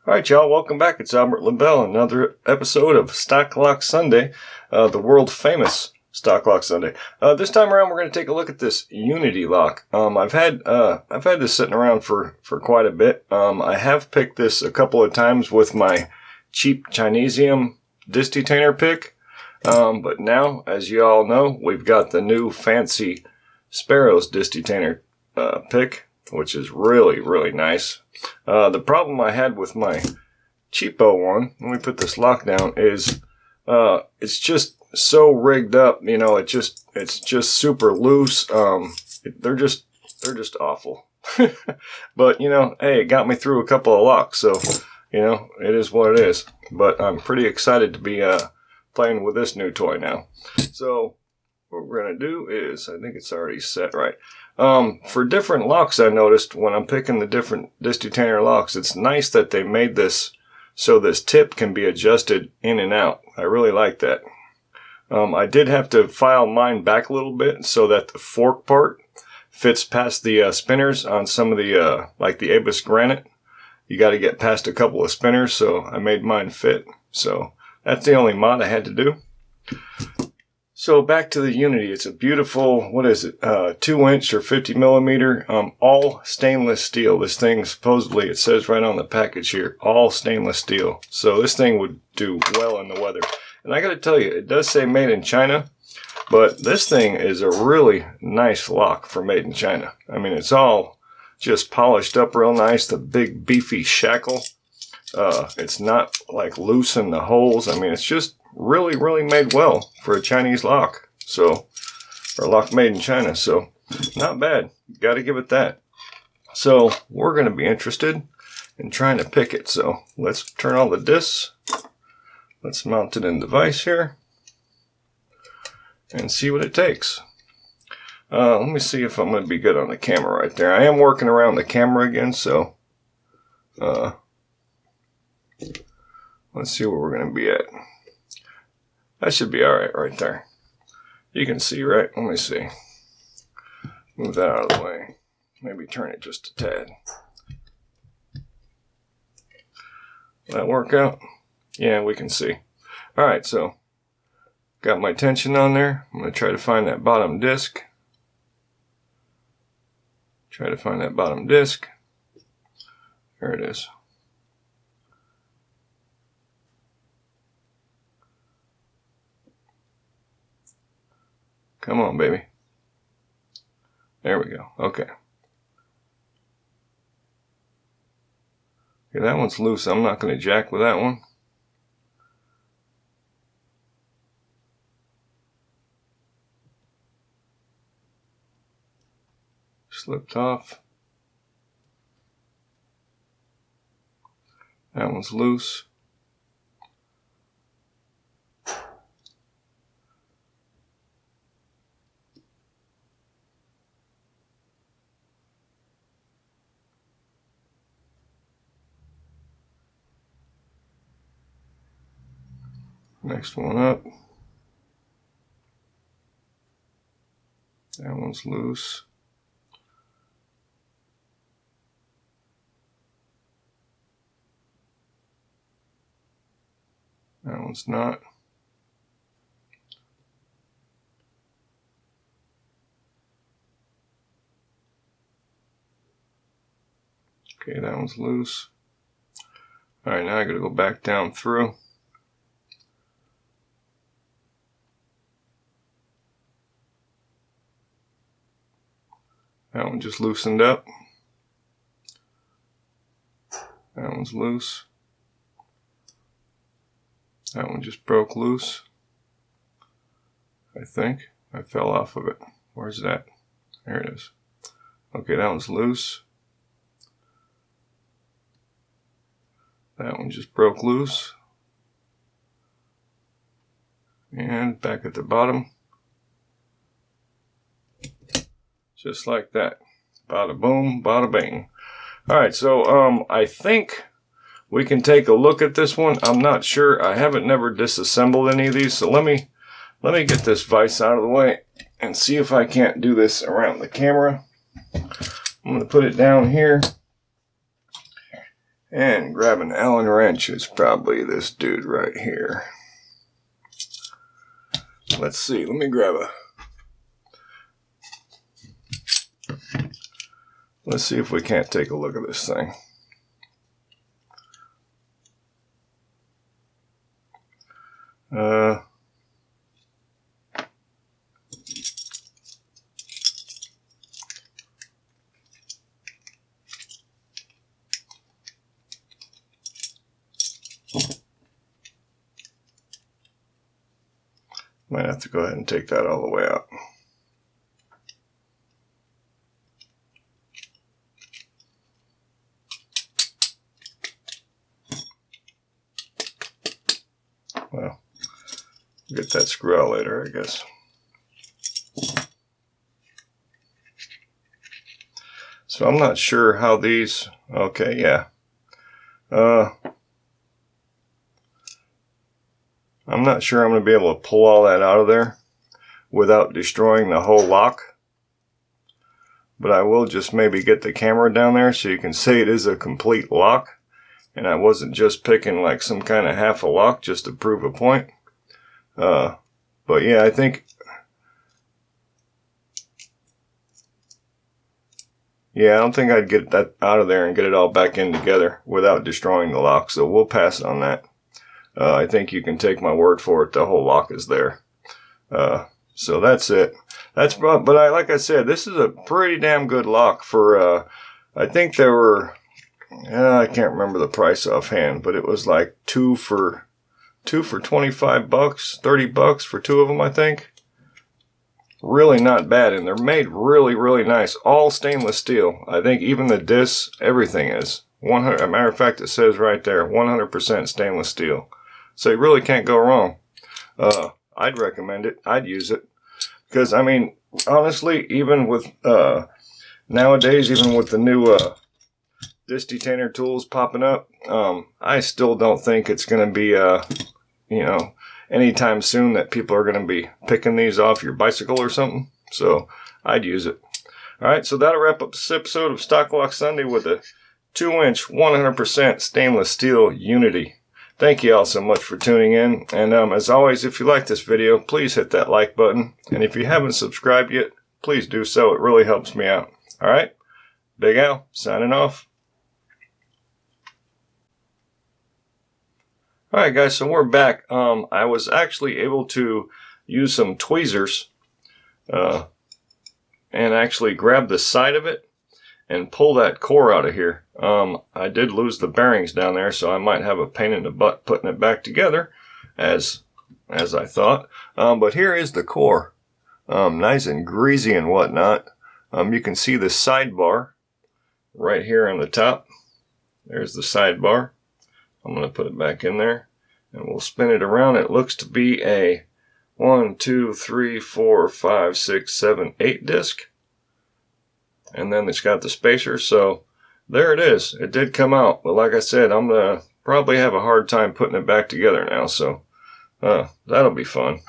Alright y'all, welcome back. It's Albert Lebel, another episode of Stocklocksunday, the world famous Stocklocksunday. This time around we're going to take a look at this Unity lock. I've had this sitting around for quite a bit. I have picked this a couple of times with my cheap Chinesium disc detainer pick. But now, as you all know, we've got the new fancy Sparrows disc detainer pick, which is really, really nice. The problem I had with my cheapo one, let me put this lock down, is it's just so rigged up, you know, it's just super loose. They're just awful. But, you know, hey, it got me through a couple of locks, so, you know, it is what it is. But I'm pretty excited to be playing with this new toy now. So what we're going to do is, I think it's already set right. For different locks, I noticed when I'm picking the different disc detainer locks, it's nice that they made this so this tip can be adjusted in and out. I really like that. I did have to file mine back a little bit so that the fork part fits past the spinners on some of the, like the Abus granite. You got to get past a couple of spinners, so I made mine fit. So that's the only mod I had to do. So back to the Unity. It's a beautiful, what is it, 2-inch or 50 millimeter, all stainless steel. This thing, supposedly, it says right on the package here, all stainless steel. So this thing would do well in the weather. And I gotta tell you, it does say made in China, but this thing is a really nice lock for made in China. I mean, it's all just polished up real nice, the big beefy shackle. It's not like loose in the holes. I mean, it's just really, really made well for a Chinese lock. So, or lock made in China. So, not bad. Got to give it that. So, we're going to be interested in trying to pick it. So, let's turn all the discs. Let's mount it in the vise here and see what it takes. Let me see if I'm going to be good on the camera right there. I am working around the camera again, so let's see where we're going to be at. That should be alright right there. You can see, right? Let me see. Move that out of the way. Maybe turn it just a tad. Will that work out? Yeah, we can see. Alright, so got my tension on there. I'm going to try to find that bottom disc. Try to find that bottom disc. There it is. Come on, baby. There we go. Okay. Okay, that one's loose. I'm not going to jack with that one. Slipped off. That one's loose. Next one up. That one's loose. That one's not. Okay, that one's loose. Alright, now I gotta go back down through. That one just loosened up. That one's loose. That one just broke loose. I think. I fell off of it. Where's that? There it is. Okay, that one's loose. That one just broke loose. And back at the bottom. Just like that. Bada boom, bada bing. Alright, so I think we can take a look at this one. I'm not sure. I haven't never disassembled any of these, so let me get this vise out of the way and see if I can't do this around the camera. I'm going to put it down here. And grab an Allen wrench is probably this dude right here. Let's see, let me grab a... Let's see if we can't take a look at this thing. Might have to go ahead and take that all the way out. Well, get that screw out later, I guess. So I'm not sure how these... Okay, yeah. I'm not sure I'm going to be able to pull all that out of there without destroying the whole lock. But I will just maybe get the camera down there so you can see it is a complete lock. And I wasn't just picking like some kind of half a lock just to prove a point. But yeah, I think... Yeah, I don't think I'd get that out of there and get it all back in together without destroying the lock. So we'll pass on that. I think you can take my word for it. The whole lock is there. So that's it. But like I said, this is a pretty damn good lock for, I think there were, I can't remember the price offhand, but it was like two for $25, $30 for two of them, I think. Really not bad. And they're made really, really nice. All stainless steel. I think even the discs, everything is. 100, as a matter of fact, it says right there, 100% stainless steel. So you really can't go wrong. I'd recommend it. I'd use it. Because, I mean, honestly, even with, nowadays, even with the new, disc detainer tools popping up, I still don't think it's going to be, you know, anytime soon that people are going to be picking these off your bicycle or something. So, I'd use it. Alright, so that'll wrap up this episode of Stocklock Sunday with a 2-inch, 100% stainless steel Unity. Thank you all so much for tuning in. And as always, if you like this video, please hit that like button. And if you haven't subscribed yet, please do so. It really helps me out. Alright, Big Al, signing off. Alright guys, so we're back. I was actually able to use some tweezers and actually grab the side of it and pull that core out of here. I did lose the bearings down there, so I might have a pain in the butt putting it back together as I thought. But here is the core. Nice and greasy and whatnot. You can see the sidebar right here on the top. There's the sidebar. I'm going to put it back in there and we'll spin it around. It looks to be a 1, 2, 3, 4, 5, 6, 7, 8 disc. And then it's got the spacer, so there it is. It did come out, but like I said, I'm going to probably have a hard time putting it back together now, so that'll be fun.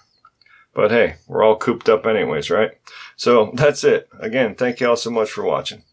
But hey, we're all cooped up anyways, right? So that's it. Again, thank you all so much for watching.